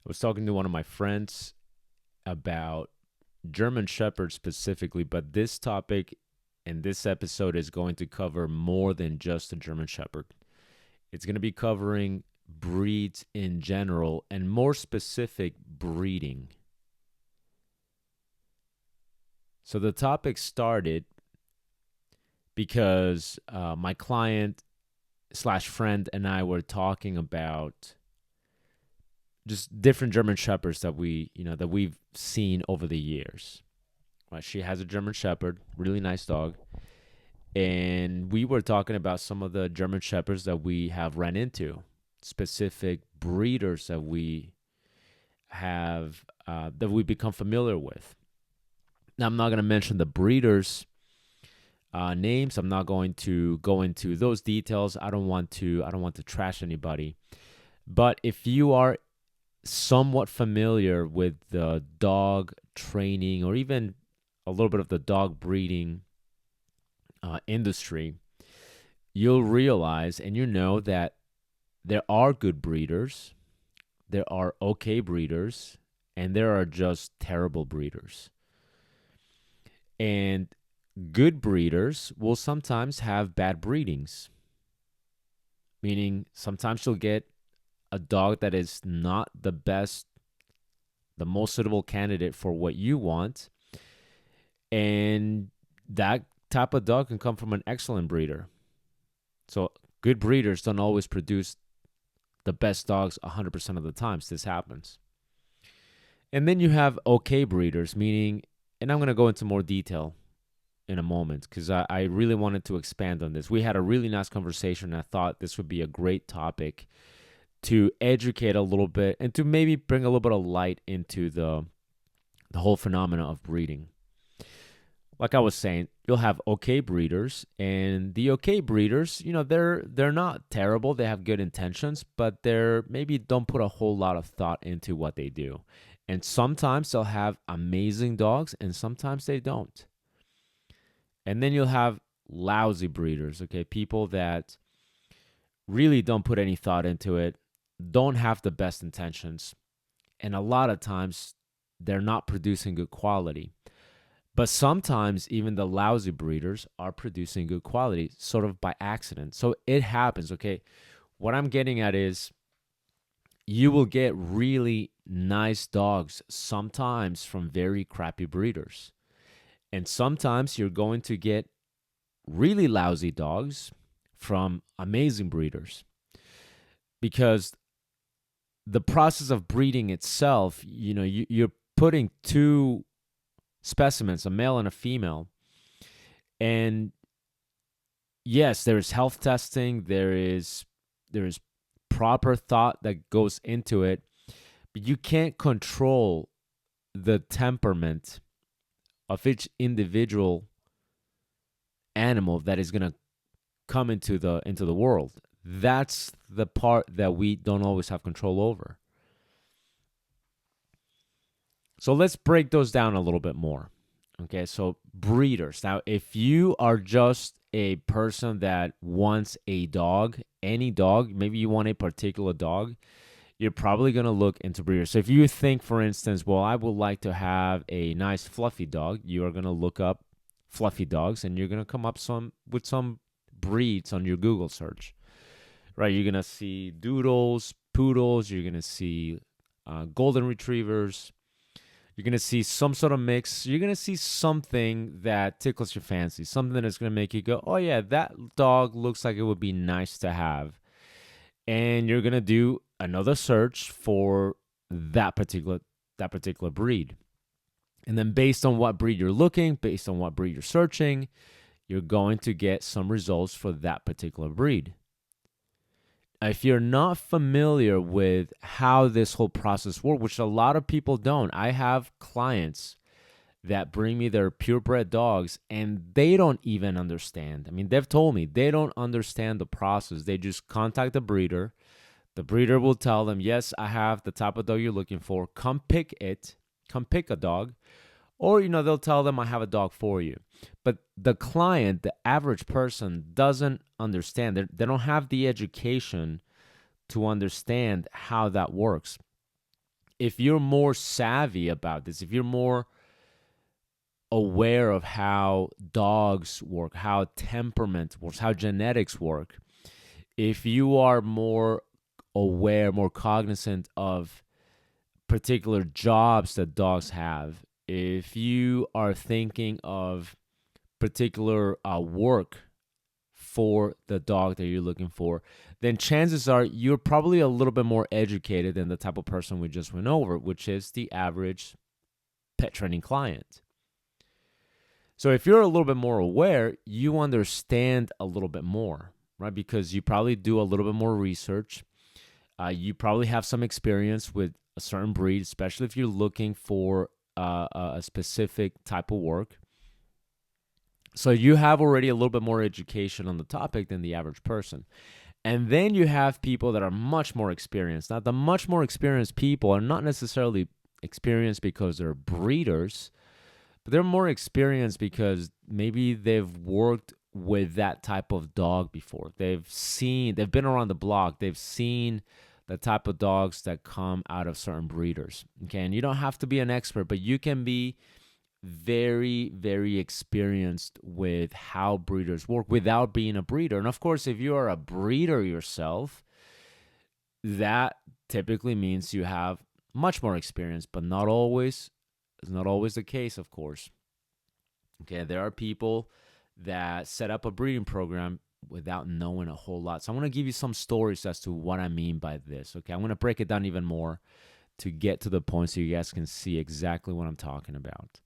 I was talking to one of my friends about German Shepherds specifically, but this topic in this episode is going to cover more than just the German Shepherd. It's going to be covering breeds in general and more specific breeding. So the topic started because my client slash friend and I were talking about just different German shepherds that we've seen over the years. Right? She has a German Shepherd, really nice dog, and we were talking about some of the German shepherds that we have run into, specific breeders that we become familiar with. Now, I'm not going to mention the breeders' names. I'm not going to go into those details. I don't want to trash anybody. But if you are somewhat familiar with the dog training or even a little bit of the dog breeding industry, you'll realize and you know that there are good breeders, there are okay breeders, and there are just terrible breeders. And good breeders will sometimes have bad breedings, meaning sometimes you'll get a dog that is not the best, the most suitable candidate for what you want. And that type of dog can come from an excellent breeder. So good breeders don't always produce the best dogs 100% of the times. This happens. And then you have okay breeders, meaning, and I'm going to go into more detail in a moment because I really wanted to expand on this. We had a really nice conversation. And I thought this would be a great topic to educate a little bit and to maybe bring a little bit of light into the whole phenomena of breeding. Like I was saying, you'll have okay breeders, and the okay breeders, they're not terrible. They have good intentions, but they're maybe don't put a whole lot of thought into what they do. And sometimes they'll have amazing dogs, and sometimes they don't. And then you'll have lousy breeders, okay? People that really don't put any thought into it, don't have the best intentions, and a lot of times they're not producing good quality. But sometimes even the lousy breeders are producing good quality sort of by accident. So it happens, okay? What I'm getting at is you will get really nice dogs sometimes from very crappy breeders. And sometimes you're going to get really lousy dogs from amazing breeders. Because the process of breeding itself, you're putting two specimens, a male and a female. And yes, there is health testing, there is proper thought that goes into it, but you can't control the temperament of each individual animal that is going to come into the world. That's the part that we don't always have control over. So let's break those down a little bit more. Okay, so breeders. Now, if you are just a person that wants a dog, any dog, maybe you want a particular dog, you're probably going to look into breeders. So if you think, for instance, well, I would like to have a nice fluffy dog, you are going to look up fluffy dogs and you're going to come up with some breeds on your Google search. Right, you're going to see doodles, poodles, you're going to see golden retrievers. You're going to see some sort of mix. You're going to see something that tickles your fancy, something that's going to make you go, oh, yeah, that dog looks like it would be nice to have. And you're going to do another search for that particular breed. And then based on what breed you're looking, based on what breed you're searching, you're going to get some results for that particular breed. If you're not familiar with how this whole process works, which a lot of people don't, I have clients that bring me their purebred dogs and they don't even understand. I mean, they've told me they don't understand the process. They just contact the breeder. The breeder will tell them, yes, I have the type of dog you're looking for. Come pick it. Come pick a dog. Or, they'll tell them I have a dog for you. But the client, the average person, doesn't understand. They don't have the education to understand how that works. if you're more savvy about this, if you're more aware of how dogs work, how temperament works, how genetics work, if you are more aware, more cognizant of particular jobs that dogs have, if you are thinking of particular work for the dog that you're looking for, then chances are you're probably a little bit more educated than the type of person we just went over, which is the average pet training client. So if you're a little bit more aware, you understand a little bit more, right? Because you probably do a little bit more research. You probably have some experience with a certain breed, especially if you're looking for a specific type of work. So you have already a little bit more education on the topic than the average person. And then you have people that are much more experienced. Now, the much more experienced people are not necessarily experienced because they're breeders, but they're more experienced because maybe they've worked with that type of dog before. They've been around the block. They've seen the type of dogs that come out of certain breeders. Okay, and you don't have to be an expert, but you can be very, very experienced with how breeders work without being a breeder. And of course, if you are a breeder yourself, that typically means you have much more experience, but not always. It's not always the case, of course. Okay, there are people that set up a breeding program without knowing a whole lot. So I'm going to give you some stories as to what I mean by this. Okay, I'm going to break it down even more to get to the point so you guys can see exactly what I'm talking about.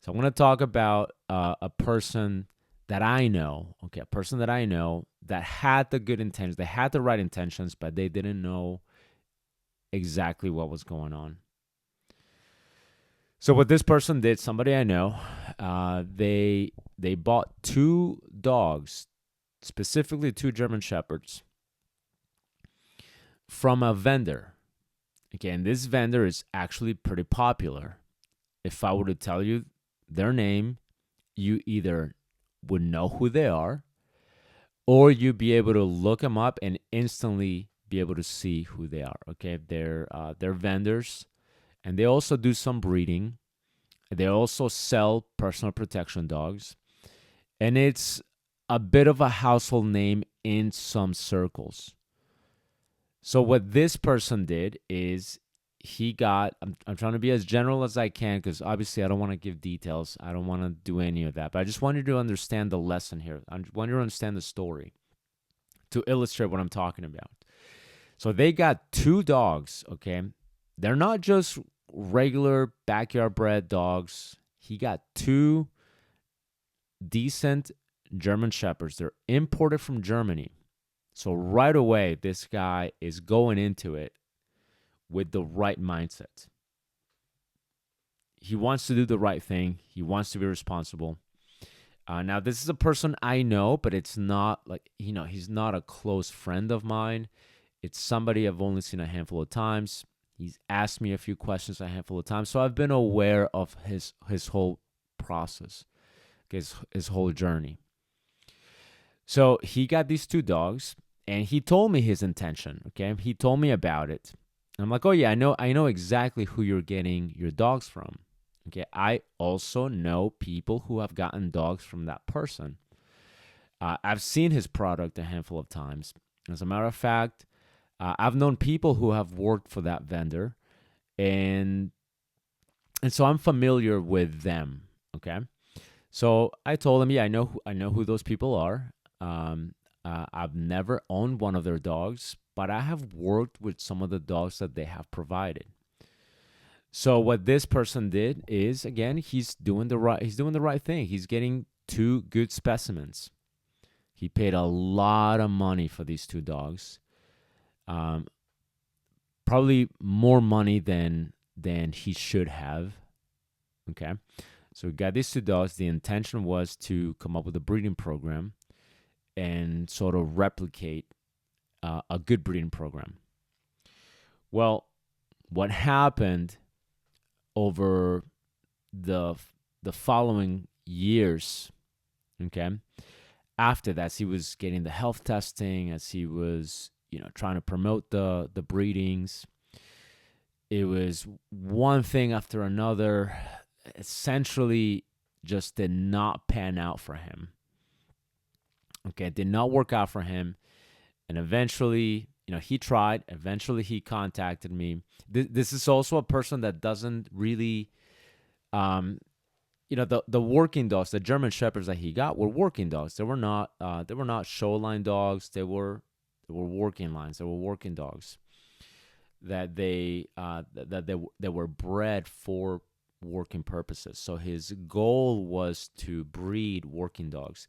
So I want to talk about a person that I know, a person that I know that had the good intentions, they had the right intentions, but they didn't know exactly what was going on. So what this person did, somebody I know, they bought 2 dogs, specifically 2 German Shepherds, from a vendor. Again, this vendor is actually pretty popular. If I were to tell you their name, you either would know who they are, or you'd be able to look them up and instantly be able to see who they are. Okay, they're vendors, and they also do some breeding. They also sell personal protection dogs, and it's a bit of a household name in some circles. So what this person did is he got, I'm trying to be as general as I can because obviously I don't want to give details. I don't want to do any of that. But I just want you to understand the lesson here. I want you to understand the story to illustrate what I'm talking about. So they got 2 dogs, okay? They're not just regular backyard bred dogs. He got 2 decent German Shepherds. They're imported from Germany. So right away, this guy is going into it with the right mindset. He wants to do the right thing. He wants to be responsible. Now, this is a person I know, but it's not like, he's not a close friend of mine. It's somebody I've only seen a handful of times. He's asked me a few questions a handful of times. So I've been aware of his whole process, his whole journey. So he got these 2 dogs, and he told me his intention, okay? He told me about it. And I'm like, oh yeah, I know exactly who you're getting your dogs from. Okay, I also know people who have gotten dogs from that person. I've seen his product a handful of times. As a matter of fact, I've known people who have worked for that vendor, and so I'm familiar with them. Okay, so I told him, yeah, I know who those people are. I've never owned one of their dogs, but I have worked with some of the dogs that they have provided. So what this person did is, again, he's doing the right thing. He's getting 2 good specimens. He paid a lot of money for these 2 dogs. Probably more money than he should have. Okay. So we got these 2 dogs. The intention was to come up with a breeding program and sort of replicate a good breeding program. Well, what happened over the following years, okay, after that, as he was getting the health testing, as he was trying to promote the breedings, It was one thing after another. Essentially, just did not pan out for him. Okay, it did not work out for him. And eventually, he tried. Eventually, he contacted me. This is also a person that doesn't really, the working dogs, the German shepherds that he got were working dogs. They were not show line dogs. They were working lines. They were working dogs that they were bred for working purposes. So his goal was to breed working dogs.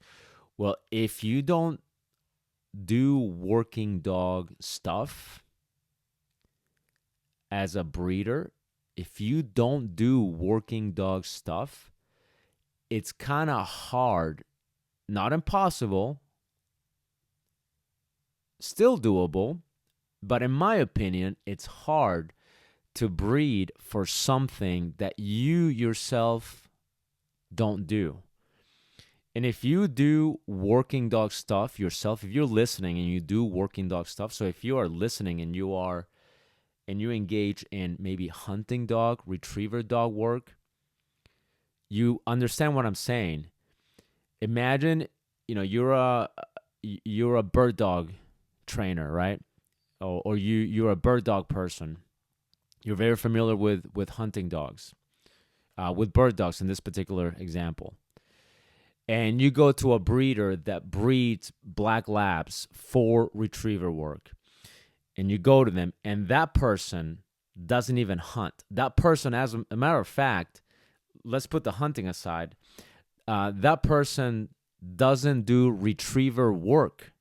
Well, if you don't do working dog stuff as a breeder, if you don't do working dog stuff, it's kind of hard, not impossible, still doable, but in my opinion, it's hard to breed for something that you yourself don't do. And if you do working dog stuff yourself, if you're listening and you do working dog stuff, so if you are listening and you engage in maybe hunting dog, retriever dog work, you understand what I'm saying. Imagine, you're a bird dog trainer, right? Or you're a bird dog person. You're very familiar with hunting dogs, with bird dogs in this particular example. And you go to a breeder that breeds black labs for retriever work. And you go to them, and that person doesn't even hunt. That person, as a matter of fact, let's put the hunting aside, that person doesn't do retriever work.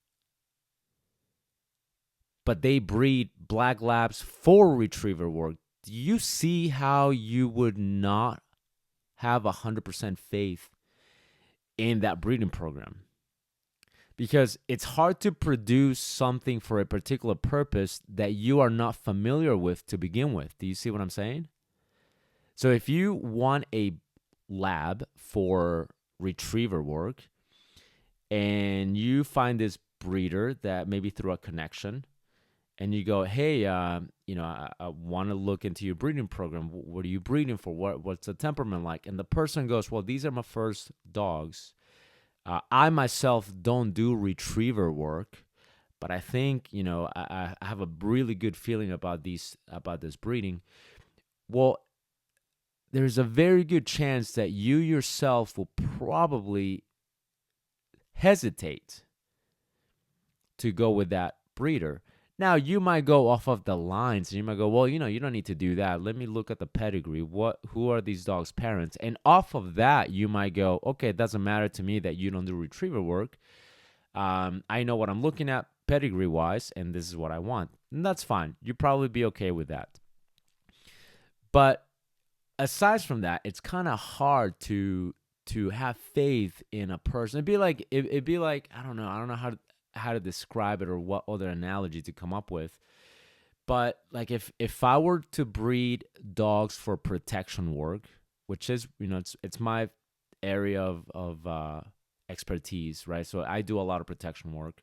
But they breed black labs for retriever work. Do you see how you would not have 100% faith in that breeding program? Because it's hard to produce something for a particular purpose that you are not familiar with to begin with. Do you see what I'm saying? So if you want a lab for retriever work and you find this breeder that maybe through a connection, and you go, hey, I want to look into your breeding program. What are you breeding for? What's the temperament like? And the person goes, well, these are my first dogs. I myself don't do retriever work, but I think, I have a really good feeling about this breeding. Well, there's a very good chance that you yourself will probably hesitate to go with that breeder. Now, you might go off of the lines and you might go, well, you don't need to do that. Let me look at the pedigree. Who are these dogs' parents? And off of that, you might go, okay, it doesn't matter to me that you don't do retriever work. I know what I'm looking at pedigree-wise, and this is what I want. And that's fine. You'd probably be okay with that. But aside from that, it's kind of hard to have faith in a person. It'd be like I don't know how to describe it or what other analogy to come up with. But like if I were to breed dogs for protection work, which is, it's my area of expertise, right? So I do a lot of protection work.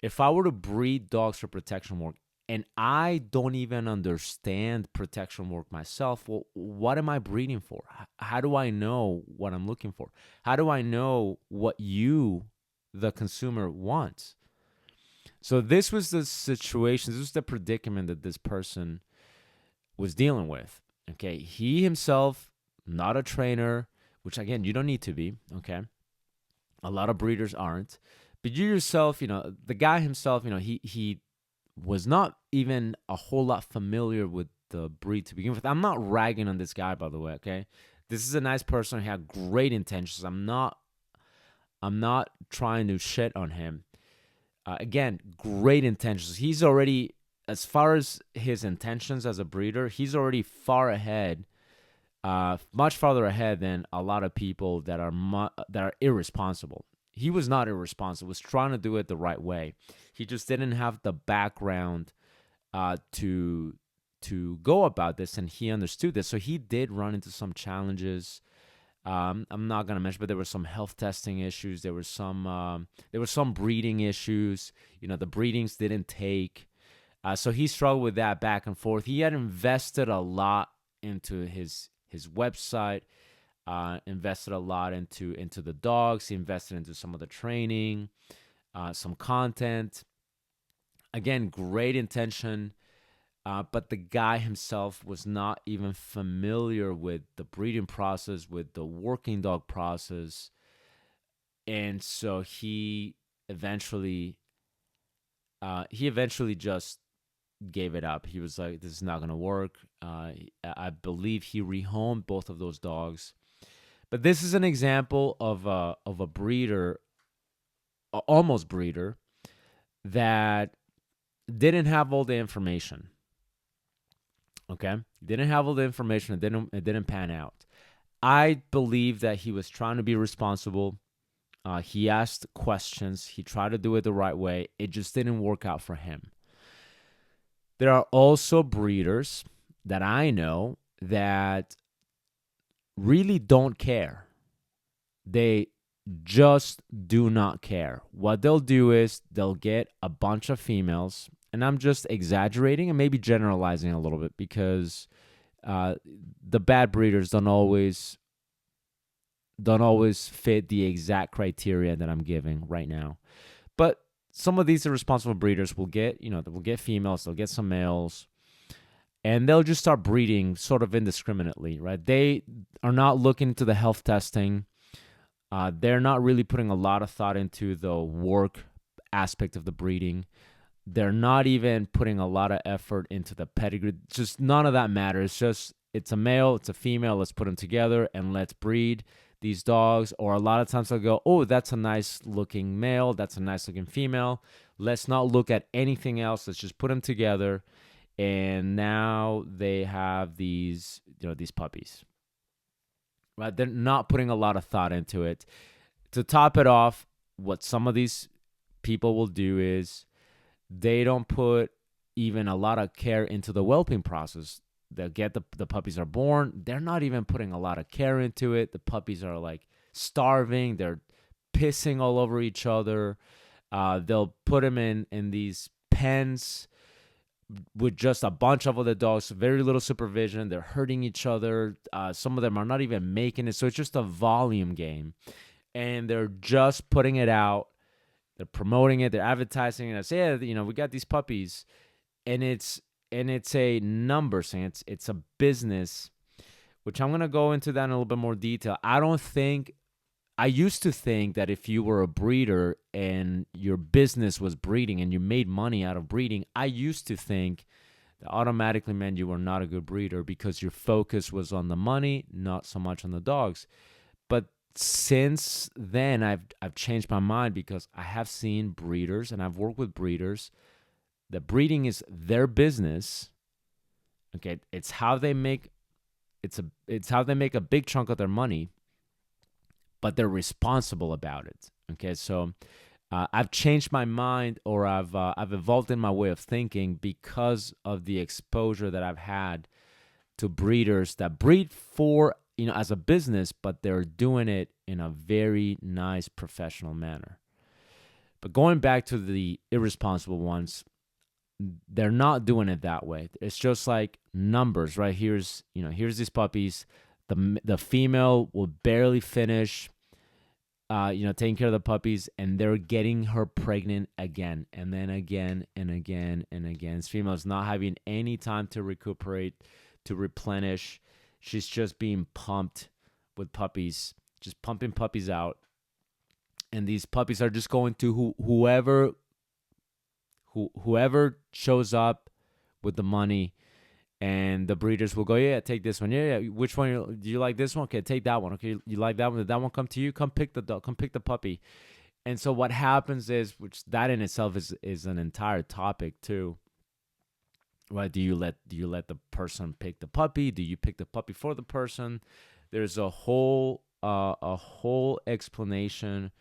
If I were to breed dogs for protection work and I don't even understand protection work myself, well, what am I breeding for? How do I know what I'm looking for? How do I know what you, the consumer, wants? So this was the situation, this was the predicament that this person was dealing with. Okay, he himself, not a trainer, which again, you don't need to be, okay? A lot of breeders aren't. But you yourself, the guy himself, he was not even a whole lot familiar with the breed to begin with. I'm not ragging on this guy, by the way, okay? This is a nice person. He had great intentions. I'm not trying to shit on him. Again, great intentions. He's already, as far as his intentions as a breeder, he's already far ahead, much farther ahead than a lot of people that are irresponsible. He was not irresponsible. He was trying to do it the right way. He just didn't have the background to go about this, and he understood this. So he did run into some challenges. I'm not gonna mention, but there were some health testing issues. There were some breeding issues. The breedings didn't take. So he struggled with that back and forth. He had invested a lot into his website, invested a lot into the dogs. He invested into some of the training, some content. Again, great intention, but the guy himself was not even familiar with the breeding process, with the working dog process, and so he eventually just gave it up. He was like, "This is not going to work." I believe he rehomed both of those dogs. But this is an example of a breeder, almost breeder, that didn't have all the information. Okay, didn't have all the information. It didn't pan out. I believe that he was trying to be responsible. He asked questions. He tried to do it the right way. It just didn't work out for him. There are also breeders that I know that really don't care. They just do not care. What they'll do is they'll get a bunch of females, and I'm just exaggerating and maybe generalizing a little bit because the bad breeders don't always fit the exact criteria that I'm giving right now. But some of these irresponsible breeders will get females, they'll get some males, and they'll just start breeding sort of indiscriminately, right? They are not looking into the health testing. They're not really putting a lot of thought into the work aspect of the breeding. They're not even putting a lot of effort into the pedigree. Just none of that matters. It's a male, it's a female. Let's put them together and let's breed these dogs. Or a lot of times they'll go, oh, that's a nice looking male. That's a nice looking female. Let's not look at anything else. Let's just put them together. And now they have these puppies. Right? They're not putting a lot of thought into it. To top it off, what some of these people will do is they don't put even a lot of care into the whelping process. They'll get the puppies are born. They're not even putting a lot of care into it. The puppies are like starving. They're pissing all over each other. They'll put them in these pens with just a bunch of other dogs, very little supervision. They're hurting each other. Some of them are not even making it. So it's just a volume game. And they're just putting it out. They're promoting it. They're advertising it. I say, yeah, we got these puppies. And it's a numbers thing. It's a business, which I'm going to go into that in a little bit more detail. I used to think that if you were a breeder and your business was breeding and you made money out of breeding, I used to think that automatically meant you were not a good breeder because your focus was on the money, not so much on the dogs. But since then, I've changed my mind because I have seen breeders and I've worked with breeders that breeding is their business. Okay, it's how they make a big chunk of their money, but they're responsible about it. Okay, so I've changed my mind, or I've evolved in my way of thinking because of the exposure that I've had to breeders that breed for as a business, but they're doing it in a very nice professional manner. But going back to the irresponsible ones, they're not doing it that way. It's just like numbers, right? Here's these puppies. The female will barely finish, taking care of the puppies, and they're getting her pregnant again, and then again, and again, and again. This female's not having any time to recuperate, to replenish. She's just being pumped with puppies, just pumping puppies out. And these puppies are just going to whoever shows up with the money. And the breeders will go, yeah, take this one. Yeah. Which one? Do you like this one? Okay, take that one. Okay, you like that one? Did that one come to you? Come pick the dog. Come pick the puppy. And so what happens is, which that in itself is an entire topic too. Right? Do you let the person pick the puppy? Do you pick the puppy for the person? There's a whole explanation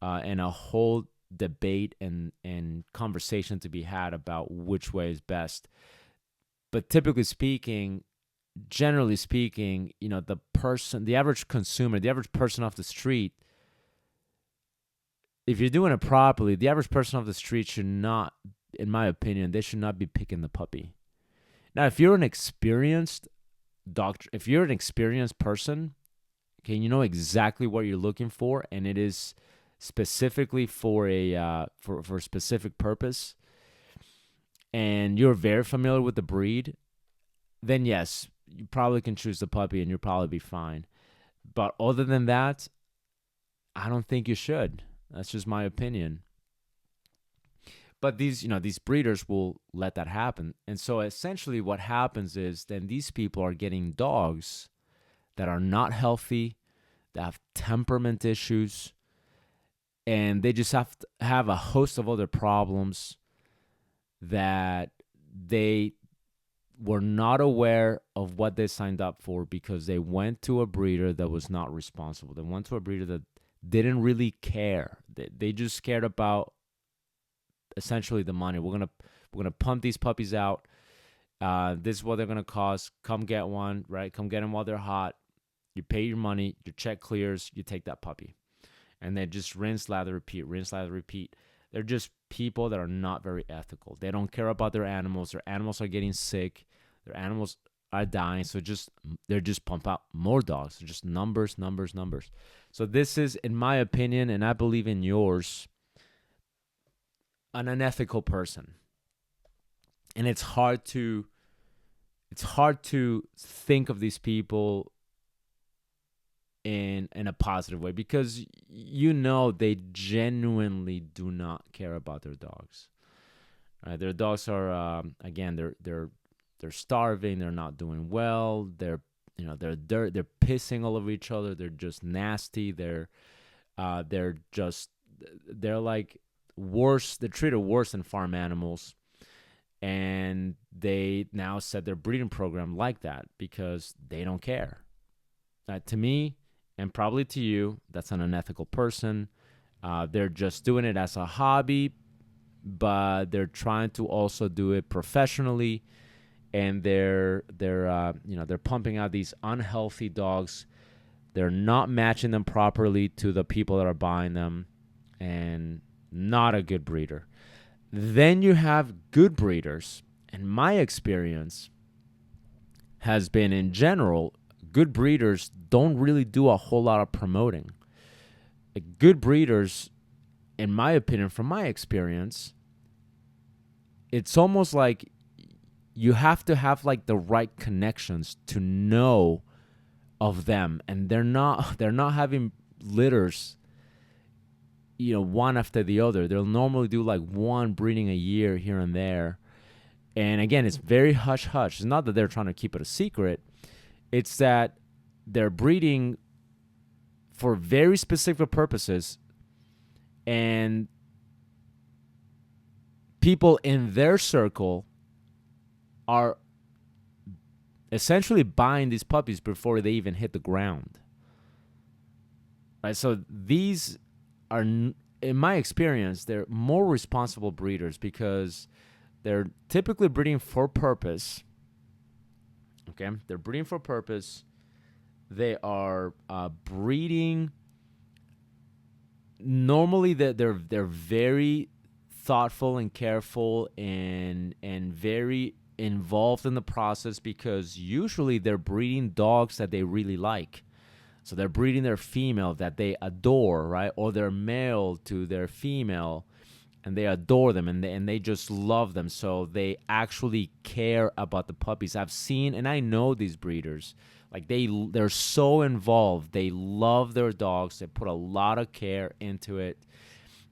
and a whole debate and conversation to be had about which way is best. But typically speaking, generally speaking, the average consumer, the average person off the street, if you're doing it properly, the average person off the street should not in my opinion, they should not be picking the puppy. Now, if you're an experienced doctor, if you're an experienced person, okay, you know exactly what you're looking for, and it is specifically for a specific purpose, and you're very familiar with the breed, then yes, you probably can choose the puppy and you'll probably be fine. But other than that, I don't think you should. That's just my opinion. But these breeders will let that happen. And so essentially what happens is then these people are getting dogs that are not healthy, that have temperament issues, and they just have to have a host of other problems that they were not aware of what they signed up for because they went to a breeder that was not responsible. They went to a breeder that didn't really care. They just cared about essentially the money. We're gonna pump these puppies out. This is what they're gonna cost. Come get one, right? Come get them while they're hot. You pay your money, your check clears, you take that puppy, and they just rinse, lather, repeat, rinse, lather, repeat. They're just people that are not very ethical. They don't care about their animals. Their animals are getting sick. Their animals are dying. So they're just pump out more dogs. They're just numbers, numbers, numbers. So this is, in my opinion, and I believe in yours, an unethical person. And it's hard to think of these people in a positive way because they genuinely do not care about their dogs. Right? Their dogs are again they're starving, they're not doing well, they're pissing all over each other, they're just nasty, they're like worse, they're treated worse than farm animals. And they now set their breeding program like that because they don't care. To me, and probably to you, that's an unethical person. They're just doing it as a hobby, but they're trying to also do it professionally, and they're pumping out these unhealthy dogs. They're not matching them properly to the people that are buying them, and not a good breeder. Then you have good breeders, and my experience has been in general, good breeders don't really do a whole lot of promoting. Good breeders, in my opinion, from my experience, it's almost like you have to have like the right connections to know of them, and they're not having litters, one after the other. They'll normally do like one breeding a year here and there. And again, it's very hush-hush. It's not that they're trying to keep it a secret. It's that they're breeding for very specific purposes, and people in their circle are essentially buying these puppies before they even hit the ground. Right? So these are, in my experience, they're more responsible breeders because they're typically breeding for purpose. Okay, they're breeding for purpose. They are breeding. Normally, they're very thoughtful and careful and very involved in the process because usually they're breeding dogs that they really like. So they're breeding their female that they adore, right? Or their male to their female, and they adore them, and they just love them. So they actually care about the puppies. I've seen, and I know these breeders, like they're so involved. They love their dogs. They put a lot of care into it,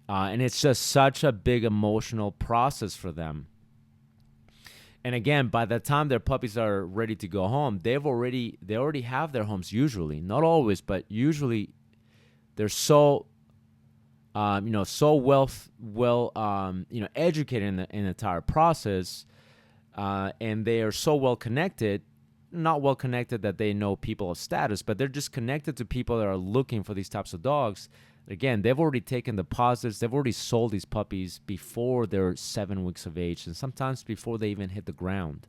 and it's just such a big emotional process for them. And again, by the time their puppies are ready to go home, they already have their homes usually. Not always, but usually they're so educated in the entire process, and they are so well connected. Not well connected that they know people of status, but they're just connected to people that are looking for these types of dogs. Again, they've already taken deposits. They've already sold these puppies before they're 7 weeks of age, and sometimes before they even hit the ground.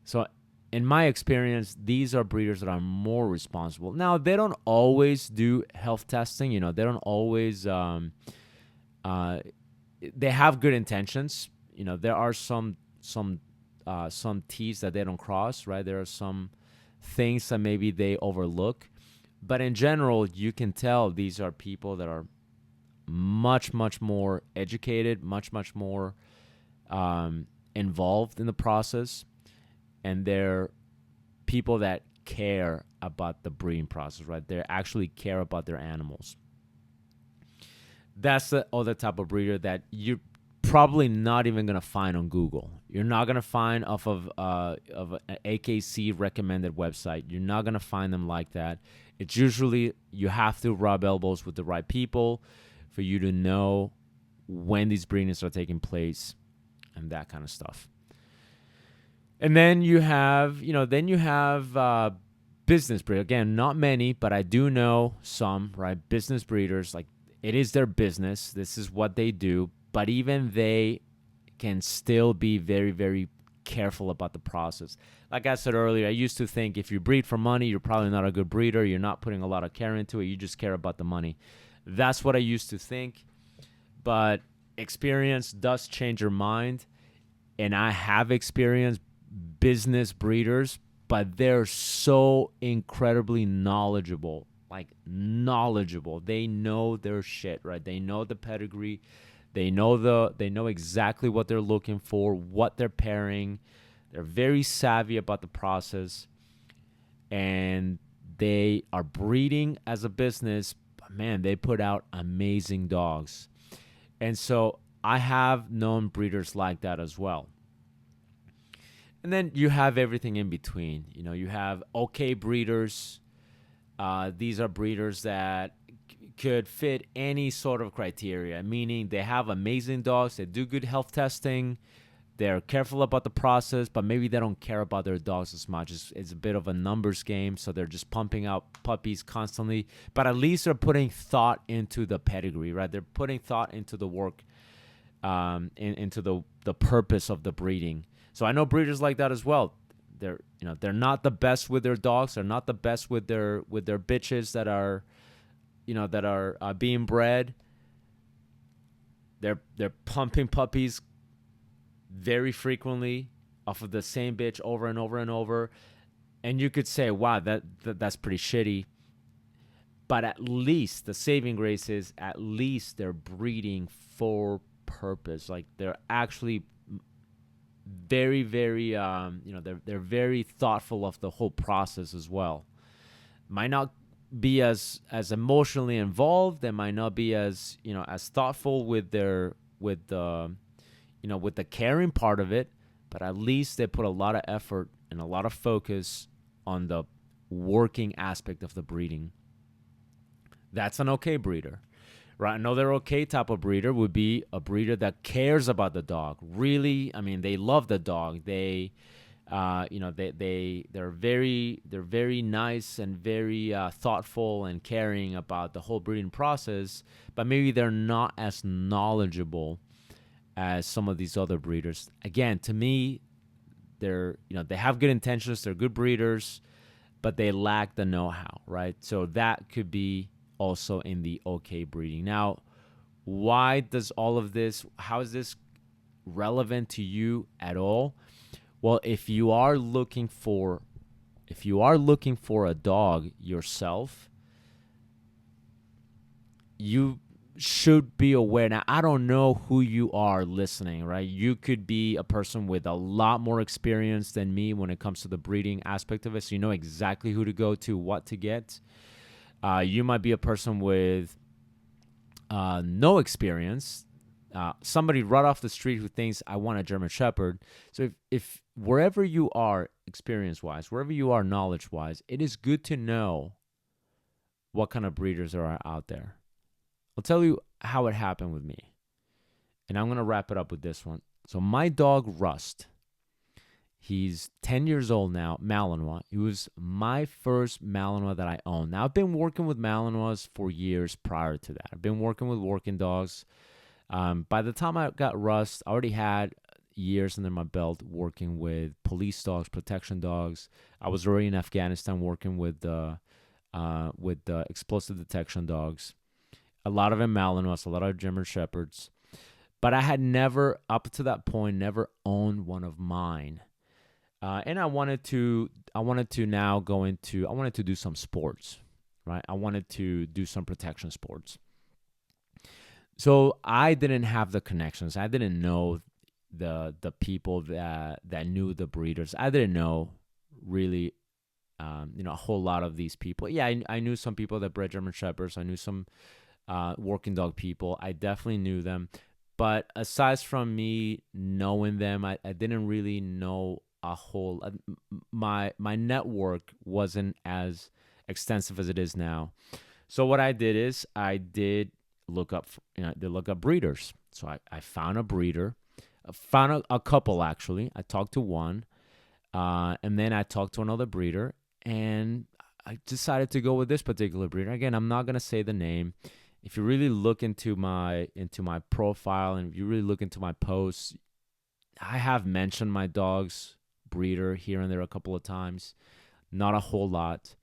So in my experience, these are breeders that are more responsible. Now, they don't always do health testing. They don't always they have good intentions. There are some T's that they don't cross, right? There are some things that maybe they overlook, but in general, you can tell these are people that are much, much more educated, much, much more involved in the process, and they're people that care about the breeding process, right? They actually care about their animals. That's the other type of breeder that you're probably not even gonna find on Google. You're not gonna find off of an AKC recommended website. You're not gonna find them like that. It's usually you have to rub elbows with the right people for you to know when these breedings are taking place and that kind of stuff. And then you have, business breeders. Again, not many, but I do know some, right? Business breeders, like it is their business. This is what they do. But even they can still be very, very careful about the process. Like I said earlier, I used to think if you breed for money, you're probably not a good breeder. You're not putting a lot of care into it. You just care about the money. That's what I used to think. But experience does change your mind. And I have experienced business breeders, but they're so incredibly knowledgeable. Like knowledgeable. They know their shit, right? They know the pedigree. They know exactly what they're looking for, what they're pairing. They're very savvy about the process, and they are breeding as a business. But man, they put out amazing dogs. And so I have known breeders like that as well. And then you have everything in between. You have okay breeders. These are breeders that could fit any sort of criteria, meaning they have amazing dogs, they do good health testing, they're careful about the process, but maybe they don't care about their dogs as much. It's a bit of a numbers game, so they're just pumping out puppies constantly, but at least they're putting thought into the pedigree, right? They're putting thought into the work, into the purpose of the breeding. So I know breeders like that as well. They're not the best with their dogs. They're not the best with their bitches that are being bred. They're pumping puppies very frequently off of the same bitch over and over and over, and you could say, "Wow, that's pretty shitty." But at least the saving grace is at least they're breeding for purpose. Like they're actually very, very, they're very thoughtful of the whole process as well. Might not be as emotionally involved. They might not be as as thoughtful with the caring part of it, but at least they put a lot of effort and a lot of focus on the working aspect of the breeding. That's an okay breeder, right? Another okay type of breeder would be a breeder that cares about the dog. Really, I mean, they love the dog. They're very nice and very thoughtful and caring about the whole breeding process, but maybe they're not as knowledgeable as some of these other breeders. Again, to me, they have good intentions, they're good breeders, but they lack the know-how, right? So that could be also in the okay breeding. Now, why does all of this, how is this relevant to you at all? Well, if you are looking for a dog yourself, you should be aware. Now, I don't know who you are listening, right? You could be a person with a lot more experience than me when it comes to the breeding aspect of it, so you know exactly who to go to, what to get. You might be a person with no experience, somebody right off the street who thinks I want a German Shepherd. So if wherever you are experience-wise, wherever you are knowledge-wise, it is good to know what kind of breeders are out there. I'll tell you how it happened with me, and I'm going to wrap it up with this one. So my dog, Rust, he's 10 years old now, Malinois. He was my first Malinois that I owned. Now, I've been working with Malinois for years prior to that. I've been working with working dogs. By the time I got Rust, I already had years under my belt working with police dogs, protection dogs. I was already in Afghanistan working with the explosive detection dogs. A lot of them Malinois, a lot of German Shepherds. But I had never, up to that point, never owned one of mine. And I wanted to now go into, I wanted to do some sports, right? I wanted to do some protection sports. So I didn't have the connections. I didn't know the people that knew the breeders. I didn't know really, a whole lot of these people. Yeah, I knew some people that bred German Shepherds. I knew some working dog people. I definitely knew them. But aside from me knowing them, I didn't really know a whole. My network wasn't as extensive as it is now. So what I did is I did look up, they look up breeders. So I found a breeder, I found a couple actually. I talked to one, and then I talked to another breeder, and I decided to go with this particular breeder. Again, I'm not gonna say the name. If you really look into my profile and if you really look into my posts, I have mentioned my dog's breeder here and there a couple of times, not a whole lot.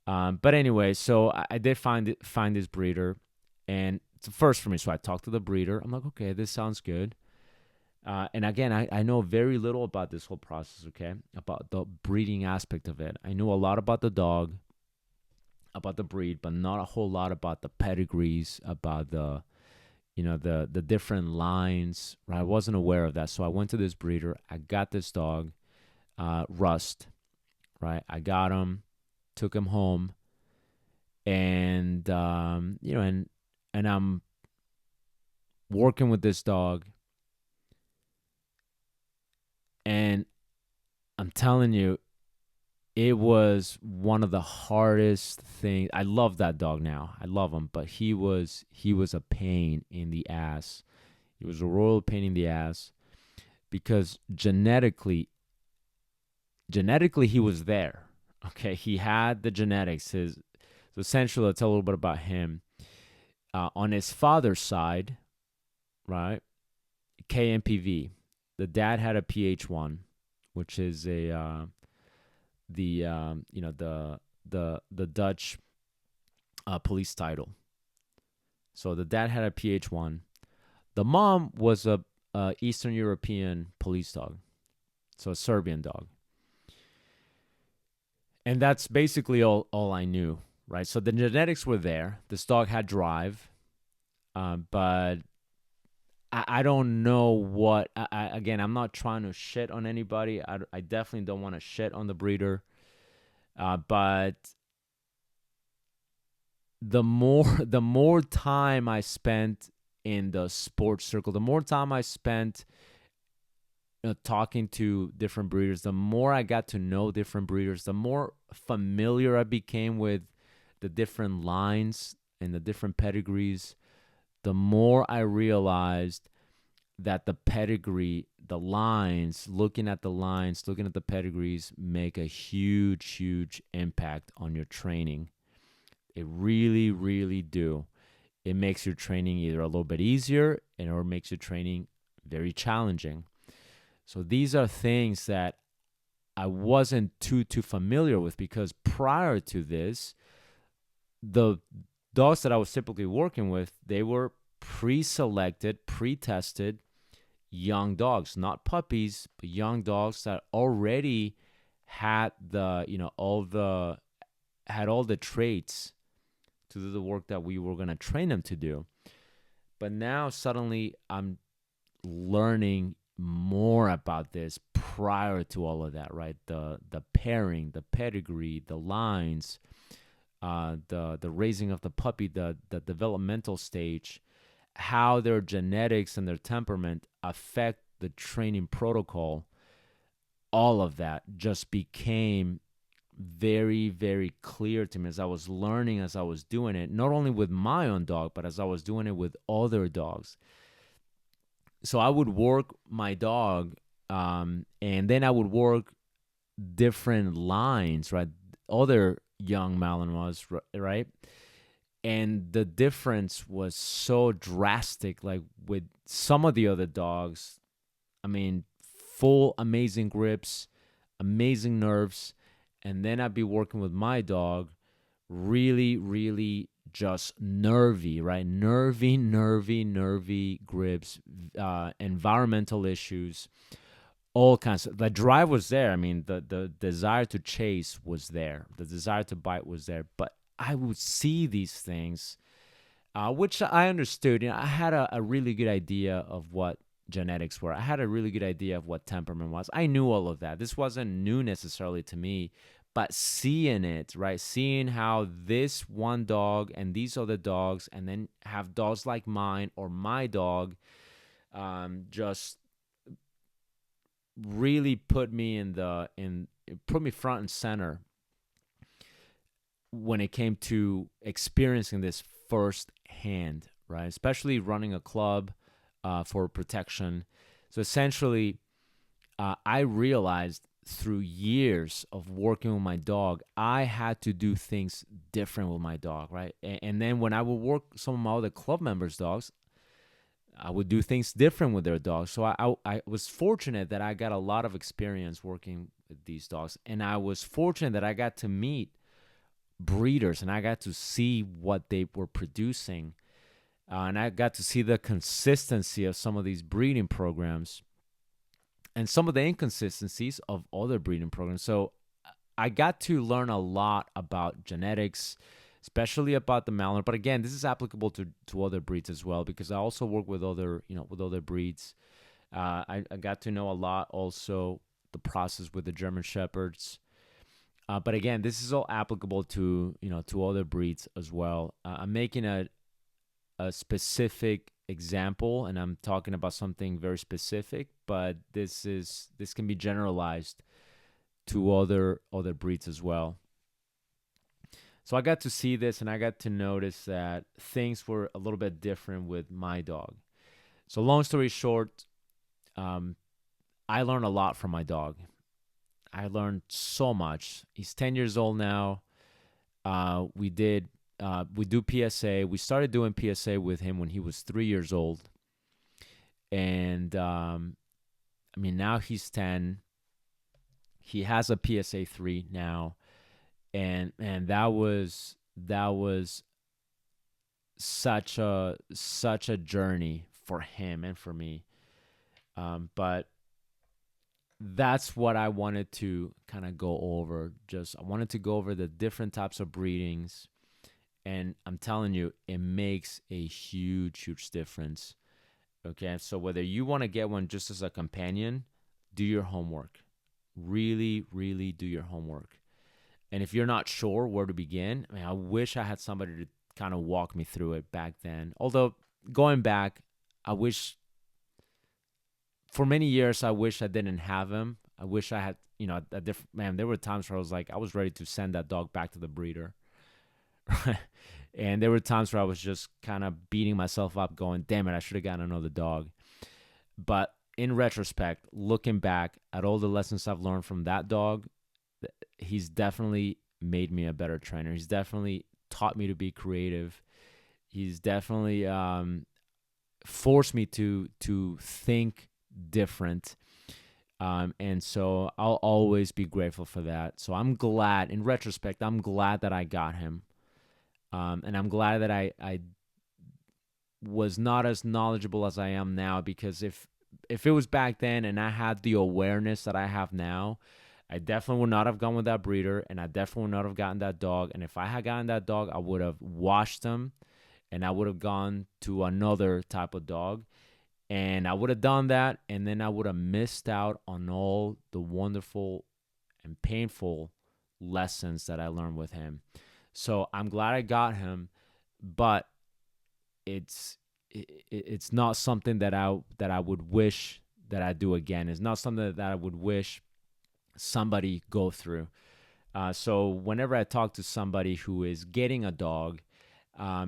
But anyway, so I did find this breeder, and it's a first for me. So I talked to the breeder. I'm like, okay, this sounds good. And again, I know very little about this whole process, okay? About the breeding aspect of it. I knew a lot about the dog, about the breed, but not a whole lot about the pedigrees, about the different lines, right? I wasn't aware of that. So I went to this breeder. I got this dog, Rust, right? I got him, took him home, and and I'm working with this dog, and I'm telling you, it was one of the hardest things. I love that dog now. I love him, but he was a pain in the ass. He was a royal pain in the ass because genetically he was there. Okay, he had the genetics. So essentially, let's tell a little bit about him. On his father's side, right, KMPV. The dad had a PH1, which is the Dutch police title. So the dad had a PH1. The mom was a Eastern European police dog, so a Serbian dog. And that's basically all I knew, right? So the genetics were there. This dog had drive, but I don't know what. Again, I'm not trying to shit on anybody. I definitely don't want to shit on the breeder. But the more time I spent in the sports circle, the more time I spent talking to different breeders, the more I got to know different breeders, the more familiar I became with the different lines and the different pedigrees, the more I realized that the pedigree, the lines, looking at the pedigrees make a huge, huge impact on your training. It really, really do. It makes your training either a little bit easier or makes your training very challenging. So these are things that I wasn't too familiar with because prior to this, the dogs that I was typically working with, they were pre-selected, pre-tested young dogs, not puppies, but young dogs that already had all the traits to do the work that we were going to train them to do. But now suddenly I'm learning more about this prior to all of that, right? The pairing, the pedigree, the lines, the raising of the puppy, the developmental stage, how their genetics and their temperament affect the training protocol. All of that just became very, very clear to me as I was learning, as I was doing it, not only with my own dog, but as I was doing it with other dogs. So I would work my dog, and then I would work different lines, right? Other young Malinois, right? And the difference was so drastic. Like with some of the other dogs, I mean, full amazing grips, amazing nerves. And then I'd be working with my dog, really, really just nervy, right? Nervy grips, environmental issues, all kinds of. The drive was there. I mean, the desire to chase was there. The desire to bite was there. But I would see these things, which I understood. I had a really good idea of what genetics were. I had a really good idea of what temperament was. I knew all of that. This wasn't new necessarily to me, but seeing it, right? Seeing how this one dog and these other dogs, and then have dogs like mine or my dog, just really put me front and center when it came to experiencing this firsthand, right? Especially running a club for protection. So essentially, I realized through years of working with my dog, I had to do things different with my dog, right? And then when I would work some of my other club members' dogs, I would do things different with their dogs. So I was fortunate that I got a lot of experience working with these dogs. And I was fortunate that I got to meet breeders and I got to see what they were producing. And I got to see the consistency of some of these breeding programs and some of the inconsistencies of other breeding programs. So I got to learn a lot about genetics, especially about the Malinois. But again, this is applicable to other breeds as well, because I also work with other breeds. I got to know a lot also the process with the German Shepherds. But again, this is all applicable to other breeds as well. I'm making a specific example, and I'm talking about something very specific, but this can be generalized to other breeds as well. So I got to see this, and I got to notice that things were a little bit different with my dog. So long story short, I learned a lot from my dog. I learned so much. He's 10 years old now. We do PSA. We started doing PSA with him when he was 3 years old. And now he's 10. He has a PSA 3 now. And that was such a journey for him and for me. But that's what I wanted to kind of go over. I wanted to go over the different types of breedings. And I'm telling you, it makes a huge, huge difference. Okay, so whether you want to get one just as a companion, do your homework. Really, really do your homework. And if you're not sure where to begin, I wish I had somebody to kind of walk me through it back then. Although, going back, I wish, for many years, I wish I didn't have him. I wish I had, a different, man, there were times where I was ready to send that dog back to the breeder. And there were times where I was just kind of beating myself up going, damn it, I should have gotten another dog. But in retrospect, looking back at all the lessons I've learned from that dog, he's definitely made me a better trainer. He's definitely taught me to be creative. He's definitely forced me to think different. And so I'll always be grateful for that. So I'm glad, in retrospect, that I got him. And I'm glad that I was not as knowledgeable as I am now, because if it was back then and I had the awareness that I have now, I definitely would not have gone with that breeder, and I definitely would not have gotten that dog. And if I had gotten that dog, I would have washed him, and I would have gone to another type of dog. And I would have done that, and then I would have missed out on all the wonderful and painful lessons that I learned with him. So I'm glad I got him, but it's not something that I would wish that I do again. It's not something that I would wish somebody go through. So whenever I talk to somebody who is getting a dog,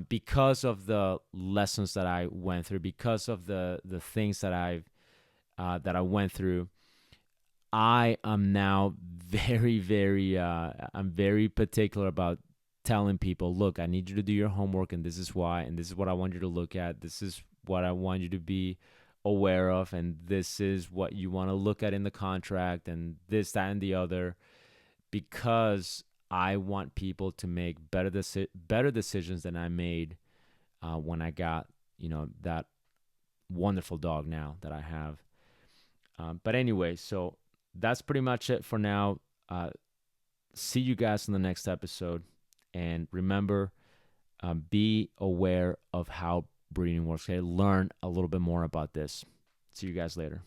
because of the lessons that I went through, because of the things that I went through, I am now very, very, I'm very particular about telling people, look, I need you to do your homework, and this is why, and this is what I want you to look at. This is what I want you to be aware of, and this is what you want to look at in the contract, and this, that, and the other, because I want people to make better decisions than I made when I got, that wonderful dog now that I have. But anyway, so that's pretty much it for now. See you guys in the next episode. And remember, be aware of how breeding works. Okay, learn a little bit more about this. See you guys later.